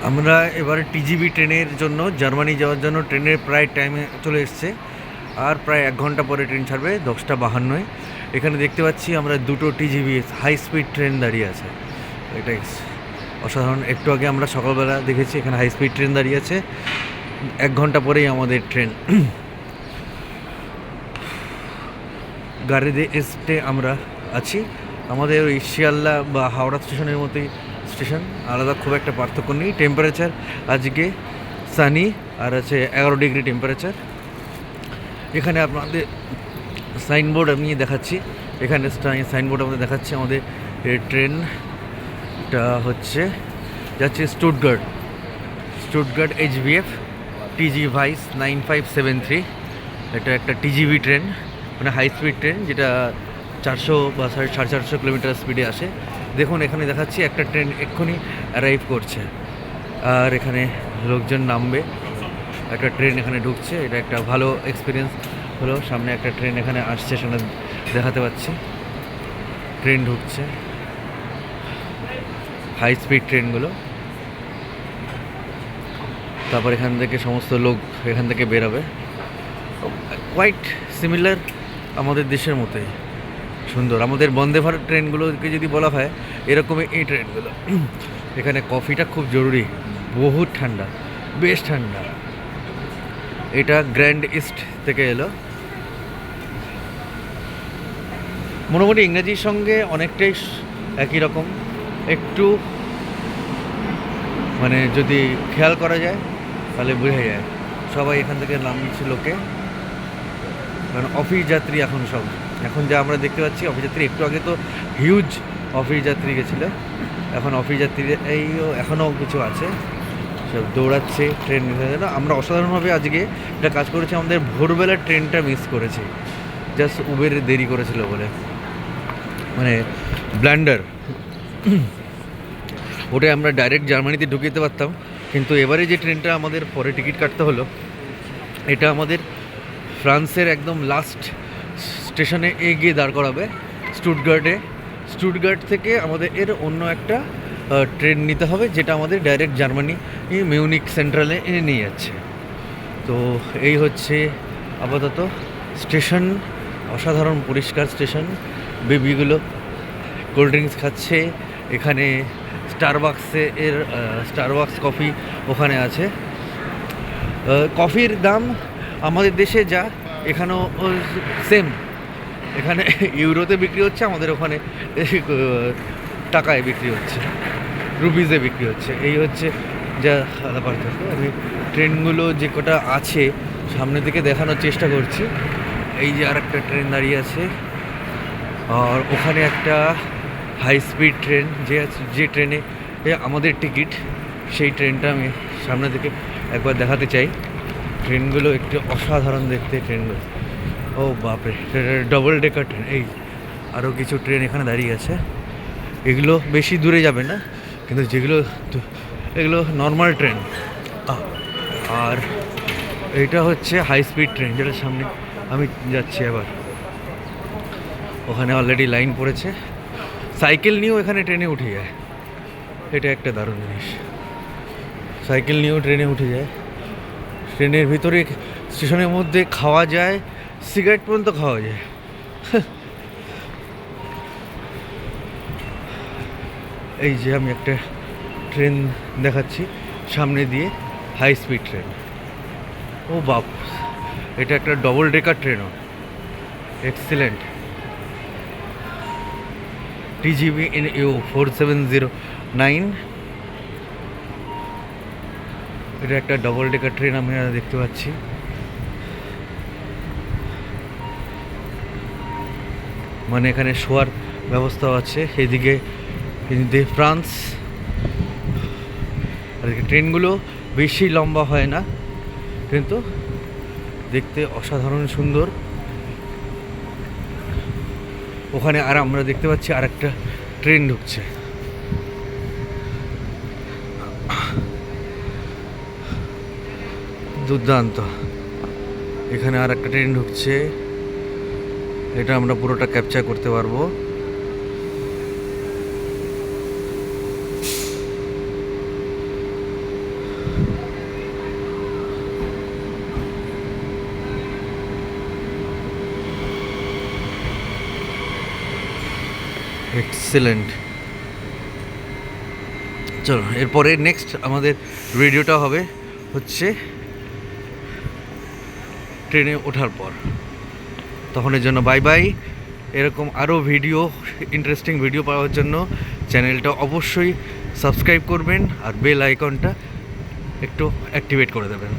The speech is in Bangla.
আমরা এবার টিজিভি ট্রেনের জন্য জার্মানি যাওয়ার জন্য ট্রেনের প্রায় টাইমে চলে এসছে। আর প্রায় 1 ঘন্টা পরে ট্রেন ছাড়বে 10:52। এখানে দেখতে পাচ্ছি আমরা দুটো টিজিভি হাই স্পিড ট্রেন দাঁড়িয়ে আছে। এটাই অসাধারণ। একটু আগে আমরা সকালবেলা দেখেছি এখানে হাই স্পিড ট্রেন দাঁড়িয়ে আছে। 1 ঘন্টা পরেই আমাদের ট্রেন। গাড়িতে এসে আমরা আছি আমাদের ওই শিয়ালদা বা হাওড়া স্টেশনের মতোই স্টেশন, আলাদা খুব একটা পার্থক্য নেই। টেম্পারেচার আজকে সানি আর আছে 11 ডিগ্রি টেম্পারেচার। এখানে আপনাদের সাইনবোর্ড আমি দেখাচ্ছি, এখানে সাইনবোর্ড আমাদের দেখাচ্ছি আমাদের ট্রেনটা হচ্ছে যাচ্ছে স্টুটগার্ট HVF TG ভাইস 9573। এটা একটা টিজিভি ট্রেন, মানে হাই স্পিড ট্রেন, যেটা 400 বা 450 কিলোমিটার স্পিডে আসে। দেখুন এখানে দেখাচ্ছি একটা ট্রেন এক্ষুনি অ্যারাইভ করছে আর এখানে লোকজন নামবে। একটা ট্রেন এখানে ঢুকছে, এটা একটা ভালো এক্সপিরিয়েন্স হলো। সামনে একটা ট্রেন এখানে আসছে, সেখানে দেখাতে পাচ্ছি ট্রেন ঢুকছে, হাই স্পিড ট্রেনগুলো। তারপর এখান থেকে সমস্ত লোক এখান থেকে বেরোবে। কোয়াইট সিমিলার আমাদের দেশের মতোই সুন্দর। আমাদের বন্দে ভারত ট্রেনগুলোকে যদি বলা হয় এরকমই এই ট্রেনগুলো। এখানে কফিটা খুব জরুরি, বহুত ঠান্ডা, বেশ ঠান্ডা। এটা গ্র্যান্ড ইস্ট থেকে এলো। মোটামুটি ইংরেজির সঙ্গে অনেকটাই একই রকম। একটু মানে যদি খেয়াল করা যায় তাহলে বোঝা যায়। সবাই এখান থেকে নামছে লোকে, কারণ অফিস যাত্রী এখন সব। এখন যা আমরা দেখতে পাচ্ছি অফিস যাত্রী, একটু আগে তো হিউজ অফিস যাত্রী গেছিলো, এখন অফিস যাত্রী এখনও কিছু আছে, সব দৌড়াচ্ছে ট্রেন মিস হয়ে গেল। আমরা অসাধারণভাবে আজকে এটা কাজ করেছি, আমাদের ভোরবেলার ট্রেনটা মিস করেছি, জাস্ট উবের দেরি করেছিল বলে, মানে ব্ল্যান্ডার। ওটাই আমরা ডাইরেক্ট জার্মানিতে ঢুকে যেতে পারতাম, কিন্তু এবারে যে ট্রেনটা আমাদের পরে টিকিট কাটতে হলো, এটা আমাদের ফ্রান্সের একদম লাস্ট স্টেশনে এগিয়ে দাঁড় করাবে স্টুটগার্ট থেকে আমাদের এর অন্য একটা ট্রেন নিতে হবে, যেটা আমাদের ডাইরেক্ট জার্মানি মিউনিক সেন্ট্রালে নিয়ে যাচ্ছে। তো এই হচ্ছে আপাতত স্টেশন, অসাধারণ পরিষ্কার স্টেশন। বেবিগুলো কোল্ড ড্রিঙ্কস খাচ্ছে। এখানে স্টারবাক্স কফি ওখানে আছে। কফির দাম আমাদের দেশে যা এখানেও সেম। এখানে ইউরোতে বিক্রি হচ্ছে, আমাদের ওখানে টাকায় বিক্রি হচ্ছে, রুপিজে বিক্রি হচ্ছে। এই হচ্ছে যা আলাদা পার্থক্য। আমি ট্রেনগুলো যে কটা আছে সামনে থেকে দেখানোর চেষ্টা করছি। এই যে আর একটা ট্রেন দাঁড়িয়ে আছে, আর ওখানে একটা হাই স্পিড ট্রেন যে ট্রেনে আমাদের টিকিট, সেই ট্রেনটা আমি সামনে থেকে একবার দেখাতে চাই। ট্রেনগুলো একটু অসাধারণ দেখতে ট্রেনগুলো। ও বাপরে, ডবল ডেকার ট্রেন। এই আরও কিছু ট্রেন এখানে দাঁড়িয়ে আছে। এগুলো বেশি দূরে যাবে না, কিন্তু এগুলো নর্মাল ট্রেন। আর এইটা হচ্ছে হাই স্পিড ট্রেন, যেটার সামনে আমি যাচ্ছি এবার। ওখানে অলরেডি লাইন পড়েছে, সাইকেল নিয়েও এখানে ট্রেনে উঠে যায়। এটা একটা দারুণ জিনিস, সাইকেল নিয়েও ট্রেনে উঠে যায়। ট্রেনের ভিতরে স্টেশনের মধ্যে খাওয়া যায়, সিগারেট পর্যন্ত খাওয়া যায়। এই যে আমি একটা ট্রেন দেখাচ্ছি সামনে দিয়ে, হাই স্পিড ট্রেন। ও বাপ, এটা একটা ডবল ডেকার ট্রেনও, এক্সিলেন্ট। TGV NU 4709। এটা একটা ডবল ডেকার ট্রেন আমি দেখতে পাচ্ছি। মানে এখানে শোয়ার ব্যবস্থাও আছে। এদিকে ফ্রান্স। আর ট্রেনগুলো বেশি লম্বা হয় না, কিন্তু দেখতে অসাধারণ সুন্দর। ওখানে আর আমরা দেখতে পাচ্ছি আর একটা ট্রেন ঢুকছে। দুর্দান্ত। এখানে আর একটা ট্রেন ঢুকছে, এটা আমরা পুরোটা ক্যাপচার করতে পারবো। এক্সেলেন্ট। চলো এরপরে নেক্সট আমাদের ভিডিওটা হবে হচ্ছে ট্রেনে ওঠার পর। তখনের জন্য বাই বাই। এরকম আরও ভিডিও, ইন্টারেস্টিং ভিডিও পাওয়ার জন্য চ্যানেলটা অবশ্যই সাবস্ক্রাইব করবেন আর বেল আইকনটা একটু অ্যাক্টিভেট করে দেবেন।